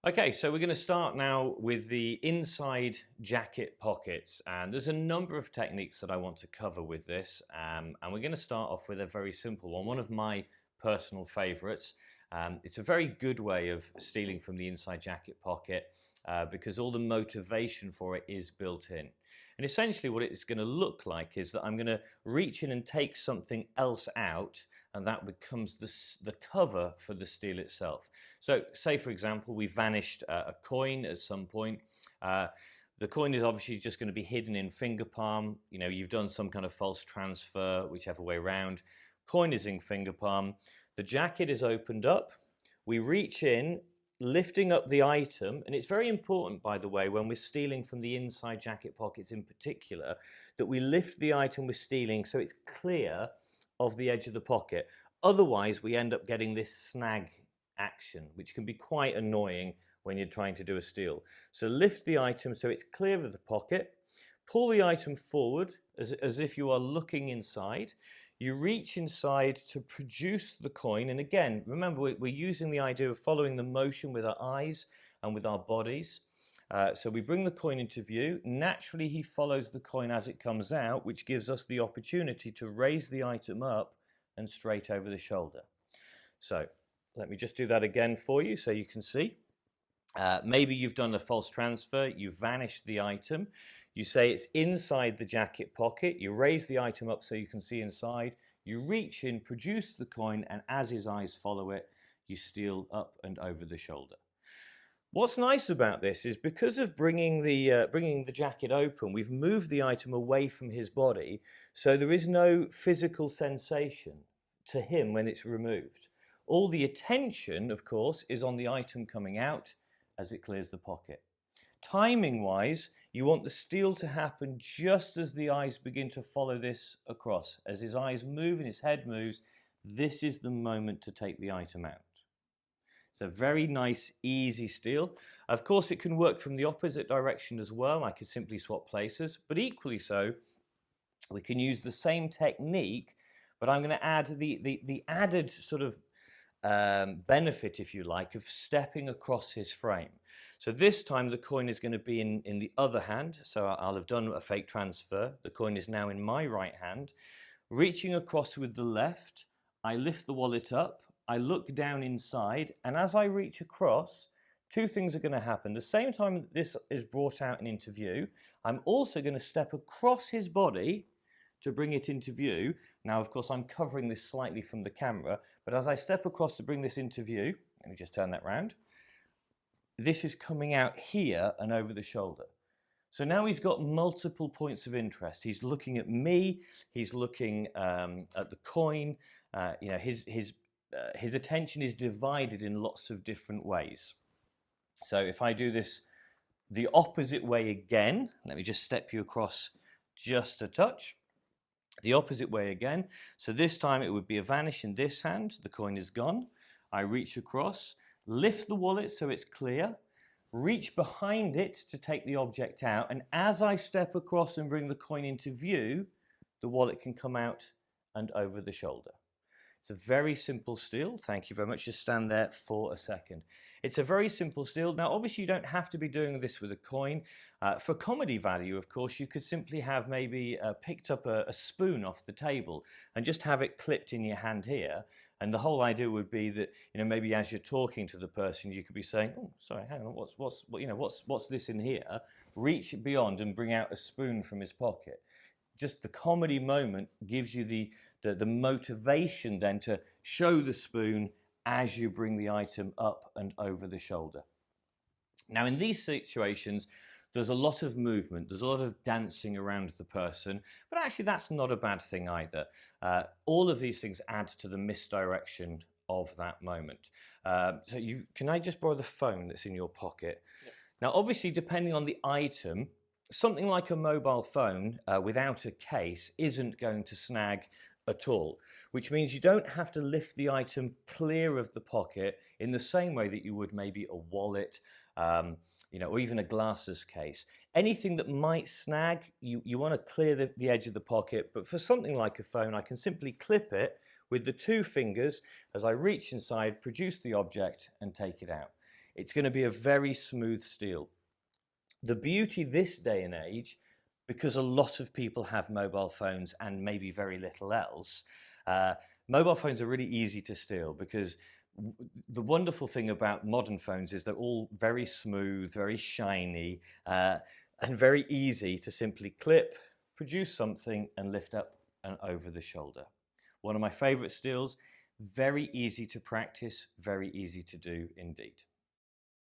Okay, so we're going to start now with the inside jacket pockets, and there's a number of techniques that I want to cover with this, and we're going to start off with a very simple one of my personal favorites. It's a very good way of stealing from the inside jacket pocket because all the motivation for it is built in. And essentially what it's going to look like is that I'm going to reach in and take something else out, and that becomes the cover for the steal itself. So say, for example, we vanished a coin at some point. The coin is obviously just going to be hidden in finger palm. You know, you've done some kind of false transfer, whichever way around. Coin is in finger palm. The jacket is opened up. We reach in, lifting up the item, and it's very important, by the way, when we're stealing from the inside jacket pockets in particular, that we lift the item we're stealing so it's clear of the edge of the pocket. Otherwise, we end up getting this snag action, which can be quite annoying when you're trying to do a steal. So lift the item so it's clear of the pocket, pull the item forward as if you are looking inside. You reach inside to produce the coin, and again, remember we're using the idea of following the motion with our eyes and with our bodies. So we bring the coin into view. Naturally, he follows the coin as it comes out, which gives us the opportunity to raise the item up and straight over the shoulder. So let me just do that again for you so you can see. Maybe you've done a false transfer, you've vanished the item. You say it's inside the jacket pocket. You raise the item up so you can see inside. You reach in, produce the coin, and as his eyes follow it, you steal up and over the shoulder. What's nice about this is because of bringing the jacket open, we've moved the item away from his body, so there is no physical sensation to him when it's removed. All the attention, of course, is on the item coming out as it clears the pocket. Timing-wise, you want the steal to happen just as the eyes begin to follow this across. As his eyes move and his head moves, this is the moment to take the item out. It's a very nice, easy steal. Of course, it can work from the opposite direction as well. I could simply swap places, but equally so, we can use the same technique, but I'm going to add the added sort of benefit, if you like, of stepping across his frame. So this time the coin is going to be in the other hand. So I'll have done a fake transfer. The coin is now in my right hand. Reaching across with the left, I lift the wallet up. I look down inside, and as I reach across, two things are going to happen. The same time this is brought out and into view, I'm also going to step across his body to bring it into view. Now, of course, I'm covering this slightly from the camera, but as I step across to bring this into view, let me just turn that round, this is coming out here and over the shoulder. So now he's got multiple points of interest. He's looking at me, he's looking at the coin, you know, his attention is divided in lots of different ways. So if I do this the opposite way again, let me just step you across just a touch. The opposite way again. So this time it would be a vanish in this hand. The coin is gone. I reach across, lift the wallet so it's clear, reach behind it to take the object out, and as I step across and bring the coin into view, the wallet can come out and over the shoulder. It's a very simple steal. Thank you very much. Just stand there for a second. It's a very simple steal. Now, obviously, you don't have to be doing this with a coin. For comedy value, of course, you could simply have maybe picked up a spoon off the table and just have it clipped in your hand here. And the whole idea would be that, you know, maybe as you're talking to the person, you could be saying, "Oh, sorry, hang on, what's this in here?" Reach beyond and bring out a spoon from his pocket. Just the comedy moment gives you the motivation then to show the spoon as you bring the item up and over the shoulder. Now, in these situations, there's a lot of movement, there's a lot of dancing around the person, but actually that's not a bad thing either. All of these things add to the misdirection of that moment. Can I just borrow the phone that's in your pocket? Yep. Now, obviously, depending on the item, something like a mobile phone without a case isn't going to snag at all, which means you don't have to lift the item clear of the pocket in the same way that you would maybe a wallet, you know, or even a glasses case. Anything that might snag, you want to clear the edge of the pocket, but for something like a phone, I can simply clip it with the two fingers as I reach inside, produce the object and take it out. it's going to be a very smooth steel. The beauty this day and age, because a lot of people have mobile phones and maybe very little else, mobile phones are really easy to steal because the wonderful thing about modern phones is they're all very smooth, very shiny, and very easy to simply clip, produce something, and lift up and over the shoulder. One of my favorite steals, very easy to practice, very easy to do indeed.